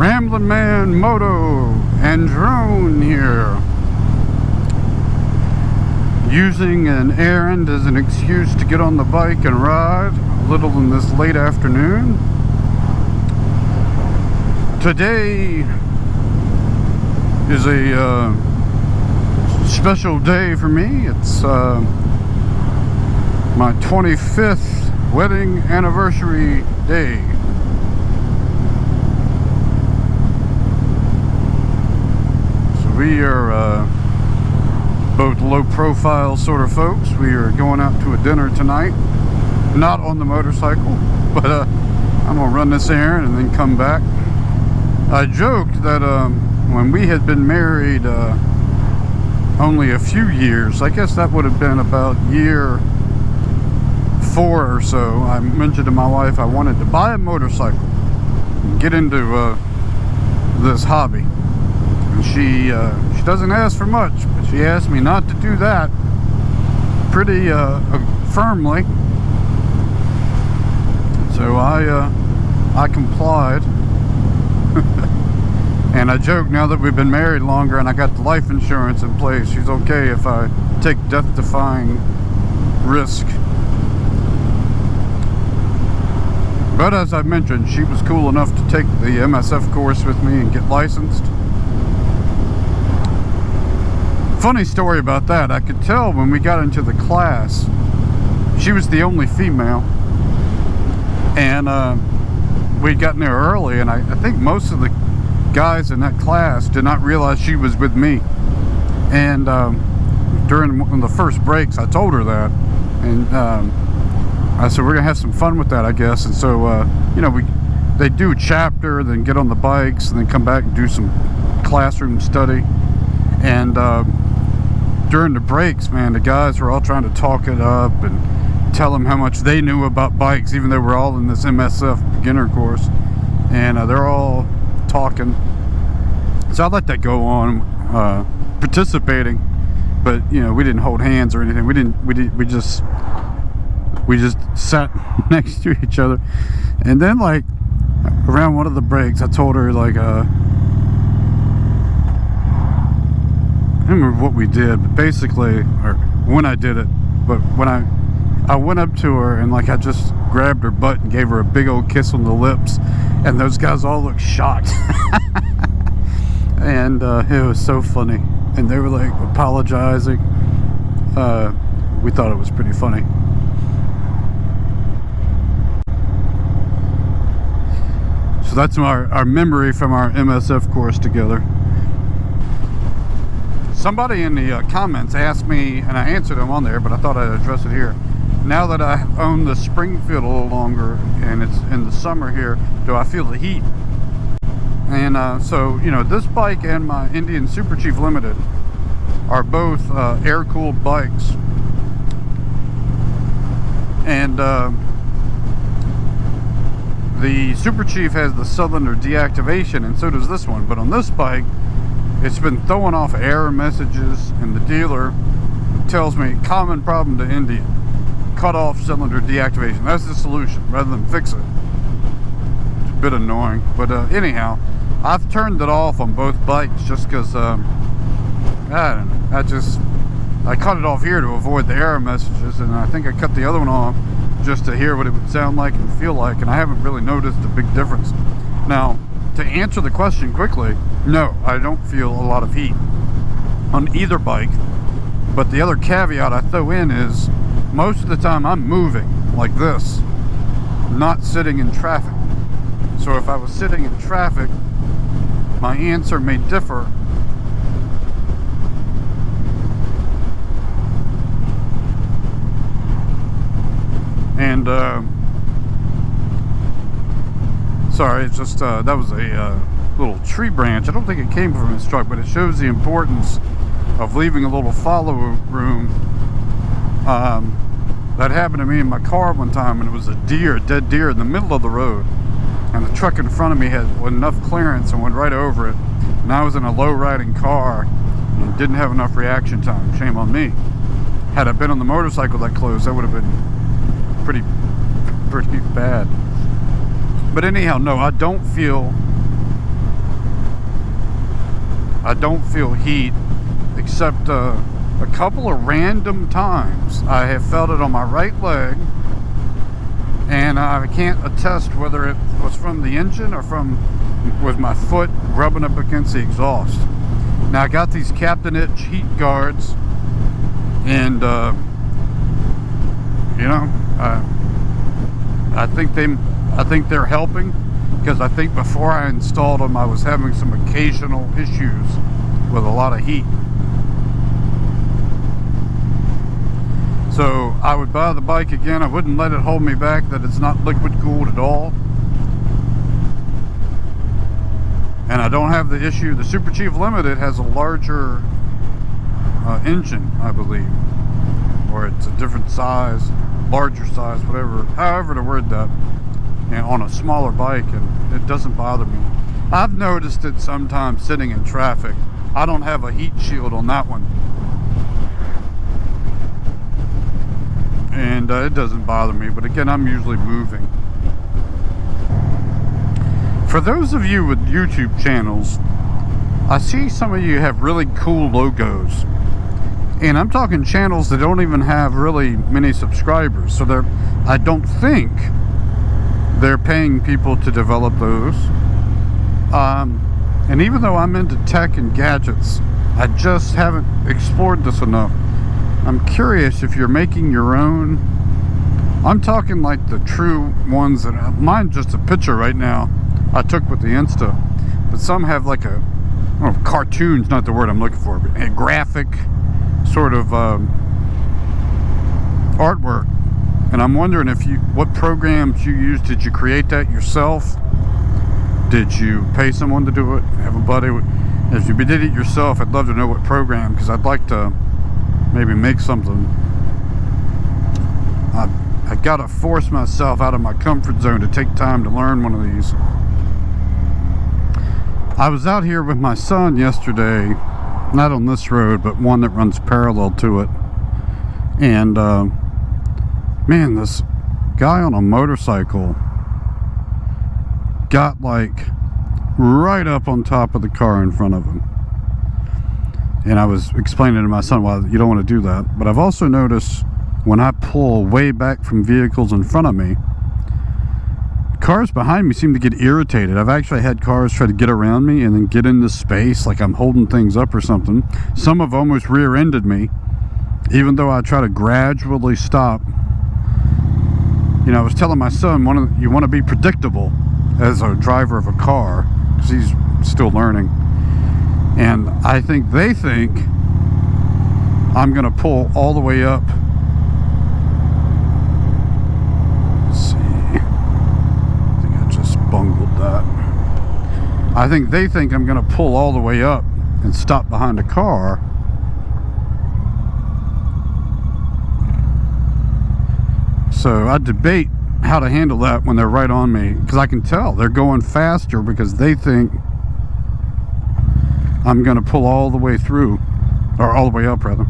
Ramblin' Man Moto and Drone here, using an errand as an excuse to get on the bike and ride a little in this late afternoon. Today is a special day for me. It's my 25th wedding anniversary day. We are both low-profile sort of folks. We are going out to a dinner tonight, not on the motorcycle, but I'm gonna run this errand and then come back. I joked that when we had been married only a few years, I guess that would have been about year 4 or so, I mentioned to my wife I wanted to buy a motorcycle and get into this hobby. She doesn't ask for much, but she asked me not to do that pretty firmly. So I complied. And I joke, now that we've been married longer and I got the life insurance in place, she's okay if I take death-defying risk. But as I mentioned, she was cool enough to take the MSF course with me and get licensed. Funny story about that, I could tell when we got into the class, she was the only female, and we'd gotten there early, and I think most of the guys in that class did not realize she was with me. And during one of the first breaks, I told her that, and I said, we're gonna have some fun with that, I guess. And so you know, they do a chapter, then get on the bikes, and then come back and do some classroom study. And during the breaks, man, the guys were all trying to talk it up and tell them how much they knew about bikes, even though we're all in this MSF beginner course. And they're all talking. So I let that go on, participating. But you know, we didn't hold hands or anything. We just sat next to each other. And then, like, around one of the breaks, I told her, like, I don't remember what we did, but basically, or when I did it, but when I went up to her and, like, I just grabbed her butt and gave her a big old kiss on the lips, and those guys all looked shocked. And it was so funny, and they were like apologizing. We thought it was pretty funny. So that's our memory from our MSF course together. Somebody in the comments asked me, and I answered them on there, but I thought I'd address it here. Now that I own the Springfield a little longer, and it's in the summer here, do I feel the heat? And so, you know, this bike and my Indian Super Chief Limited are both air-cooled bikes. And the Super Chief has the cylinder deactivation, and so does this one. But on this bike, it's been throwing off error messages, and the dealer tells me, common problem to Indian, cut off cylinder deactivation. That's the solution, rather than fix it. It's a bit annoying, but anyhow, I've turned it off on both bikes just because, I don't know, I cut it off here to avoid the error messages, and I think I cut the other one off just to hear what it would sound like and feel like, and I haven't really noticed a big difference. Now, to answer the question quickly, no, I don't feel a lot of heat on either bike. But the other caveat I throw in is, most of the time I'm moving like this, not sitting in traffic. So if I was sitting in traffic, my answer may differ. And sorry, it's just that was a little tree branch. I don't think it came from his truck, but it shows the importance of leaving a little follow room. That happened to me in my car one time, and it was a dead deer in the middle of the road, and the truck in front of me had enough clearance and went right over it, and I was in a low riding car and didn't have enough reaction time. Shame on me. Had I been on the motorcycle that close, that would have been pretty bad. But anyhow, no, I don't feel I don't feel heat, except a couple of random times I have felt it on my right leg, and I can't attest whether it was from the engine or with my foot rubbing up against the exhaust. Now I got these Captain Itch heat guards, and you know, I think they're helping, because I think before I installed them I was having some occasional issues with a lot of heat. So I would buy the bike again. I wouldn't let it hold me back that it's not liquid cooled at all. And I don't have the issue. The Super Chief Limited has a larger engine, I believe. Or it's a different size, larger size, whatever, however to word that. And on a smaller bike, and it doesn't bother me. I've noticed it sometimes sitting in traffic. I don't have a heat shield on that one. And it doesn't bother me, but again, I'm usually moving. For those of you with YouTube channels, I see some of you have really cool logos, and I'm talking channels that don't even have really many subscribers, so I don't think they're paying people to develop those. And even though I'm into tech and gadgets, I just haven't explored this enough. I'm curious if you're making your own. I'm talking like the true ones that mine's just a picture right now I took with the Insta, but some have like a, I don't know, cartoon's not the word I'm looking for, but a graphic sort of artwork. And I'm wondering what programs you use. Did you create that yourself? Did you pay someone to do it? Have a buddy? If you did it yourself, I'd love to know what program, because I'd like to maybe make something. I gotta force myself out of my comfort zone to take time to learn one of these. I was out here with my son yesterday, not on this road, but one that runs parallel to it. And man, this guy on a motorcycle got like right up on top of the car in front of him. And I was explaining to my son, well, you don't want to do that. But I've also noticed when I pull way back from vehicles in front of me, cars behind me seem to get irritated. I've actually had cars try to get around me and then get into space like I'm holding things up or something. Some have almost rear-ended me, even though I try to gradually stop. You know, I was telling my son, you want to be predictable as a driver of a car, because he's still learning. And I think they think I'm going to pull all the way up. Let's see. I think I just bungled that. I think they think I'm going to pull all the way up and stop behind a car. So I debate how to handle that when they're right on me, because I can tell they're going faster because they think I'm going to pull all the way through, or all the way up rather.